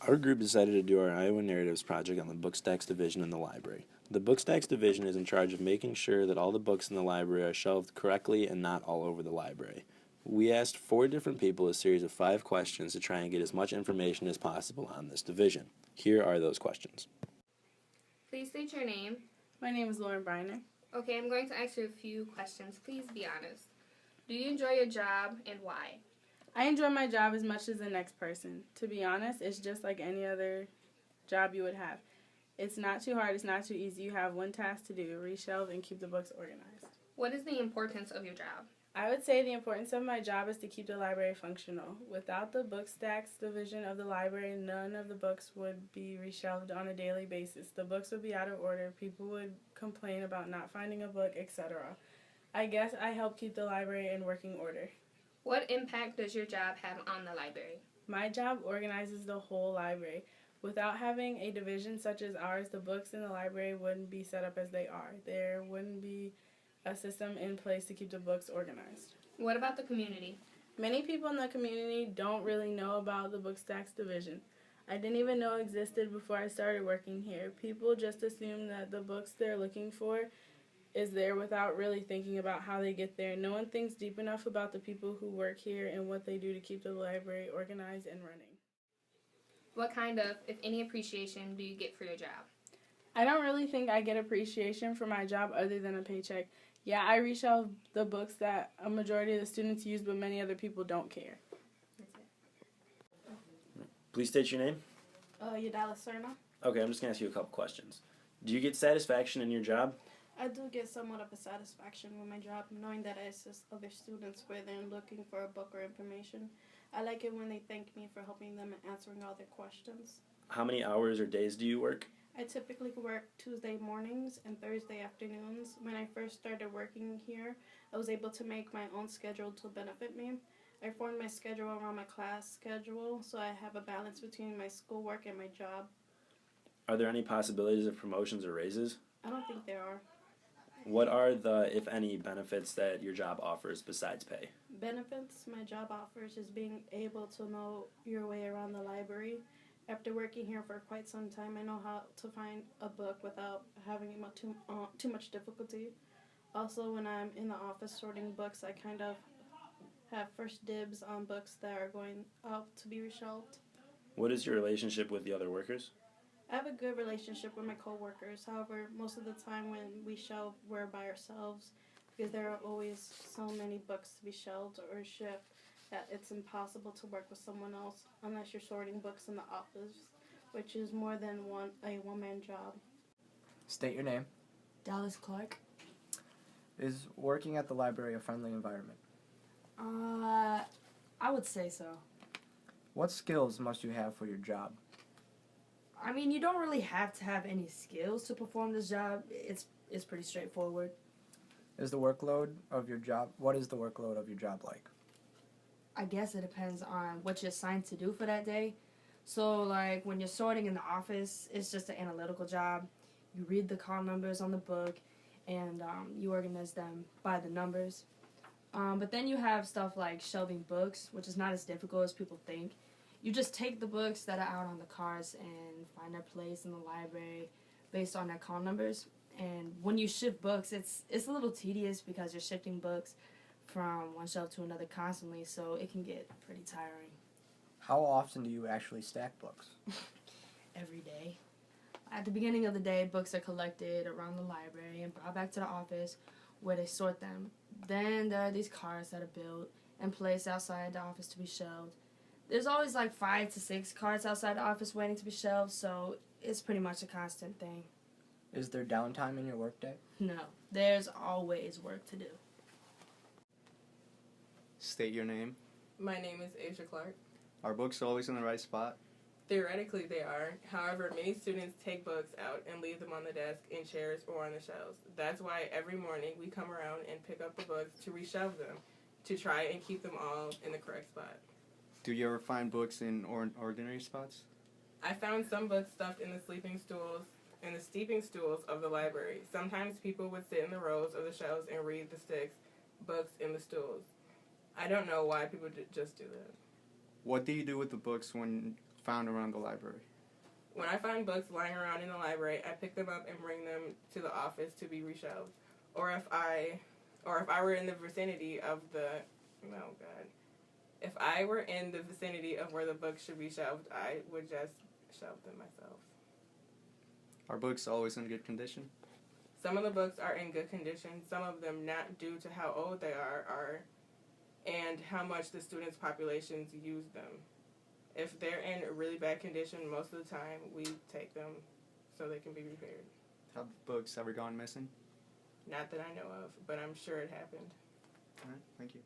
Our group decided to do our Iowa Narratives project on the Bookstacks division in the library. The Bookstacks division is in charge of making sure that all the books in the library are shelved correctly and not all over the library. We asked 4 different people a series of 5 questions to try and get as much information as possible on this division. Here are those questions. Please state your name. My name is Lauren Briner. Okay, I'm going to ask you a few questions. Please be honest. Do you enjoy your job and why? I enjoy my job as much as the next person. To be honest, it's just like any other job you would have. It's not too hard, it's not too easy. You have one task to do, reshelve and keep the books organized. What is the importance of your job? I would say the importance of my job is to keep the library functional. Without the Bookstacks division of the library, none of the books would be reshelved on a daily basis. The books would be out of order, people would complain about not finding a book, etc. I guess I help keep the library in working order. What impact does your job have on the library? My job organizes the whole library. Without having a division such as ours, the books in the library wouldn't be set up as they are. There wouldn't be a system in place to keep the books organized. What about the community? Many people in the community don't really know about the Bookstacks division. I didn't even know it existed before I started working here. People just assume that the books they're looking for is there without really thinking about how they get there. No one thinks deep enough about the people who work here and what they do to keep the library organized and running. What kind of, if any, appreciation do you get for your job? I don't really think I get appreciation for my job other than a paycheck. Yeah, I reshelve the books that a majority of the students use, but many other people don't care. That's it. Please state your name. Yadala Serna. Okay, I'm just going to ask you a couple questions. Do you get satisfaction in your job? I do get somewhat of a satisfaction with my job, knowing that I assist other students where they're looking for a book or information. I like it when they thank me for helping them and answering all their questions. How many hours or days do you work? I typically work Tuesday mornings and Thursday afternoons. When I first started working here, I was able to make my own schedule to benefit me. I formed my schedule around my class schedule, so I have a balance between my schoolwork and my job. Are there any possibilities of promotions or raises? I don't think there are. What are the, if any, benefits that your job offers besides pay? Benefits my job offers is being able to know your way around the library. After working here for quite some time, I know how to find a book without having too much difficulty. Also, when I'm in the office sorting books, I kind of have first dibs on books that are going out to be reshelved. What is your relationship with the other workers? I have a good relationship with my coworkers. However, most of the time when we shelve, we're by ourselves because there are always so many books to be shelved or shipped that it's impossible to work with someone else unless you're sorting books in the office, which is more than a one-man job. State your name. Dallas Clark. Is working at the library a friendly environment? I would say so. What skills must you have for your job? I mean, you don't really have to have any skills to perform this job. It's pretty straightforward. What is the workload of your job like? I guess it depends on what you're assigned to do for that day. So, like, when you're sorting in the office, it's just an analytical job. You read the call numbers on the book, and you organize them by the numbers. But then you have stuff like shelving books, which is not as difficult as people think. You just take the books that are out on the carts and find their place in the library based on their call numbers. And when you shift books, it's a little tedious because you're shifting books from one shelf to another constantly, so it can get pretty tiring. How often do you actually stack books? Every day. At the beginning of the day, books are collected around the library and brought back to the office where they sort them. Then there are these carts that are built and placed outside the office to be shelved. There's always like 5 to 6 carts outside the office waiting to be shelved, so it's pretty much a constant thing. Is there downtime in your workday? No, there's always work to do. State your name. My name is Asia Clark. Are books always in the right spot? Theoretically, they are. However, many students take books out and leave them on the desk, in chairs, or on the shelves. That's why every morning we come around and pick up the books to reshelve them, to try and keep them all in the correct spot. Do you ever find books in ordinary spots? I found some books stuffed in the sleeping stools and the steeping stools of the library. Sometimes people would sit in the rows of the shelves and read the sticks, books in the stools. I don't know why people just do that. What do you do with the books when found around the library? When I find books lying around in the library, I pick them up and bring them to the office to be reshelved. Or if I were in the vicinity of if I were in the vicinity of where the books should be shelved, I would just shelve them myself. Are books always in good condition? Some of the books are in good condition, some of them not, due to how old they are and how much the students' populations use them. If they're in really bad condition, most of the time we take them so they can be repaired. Have books ever gone missing? Not that I know of, but I'm sure it happened. All right, thank you.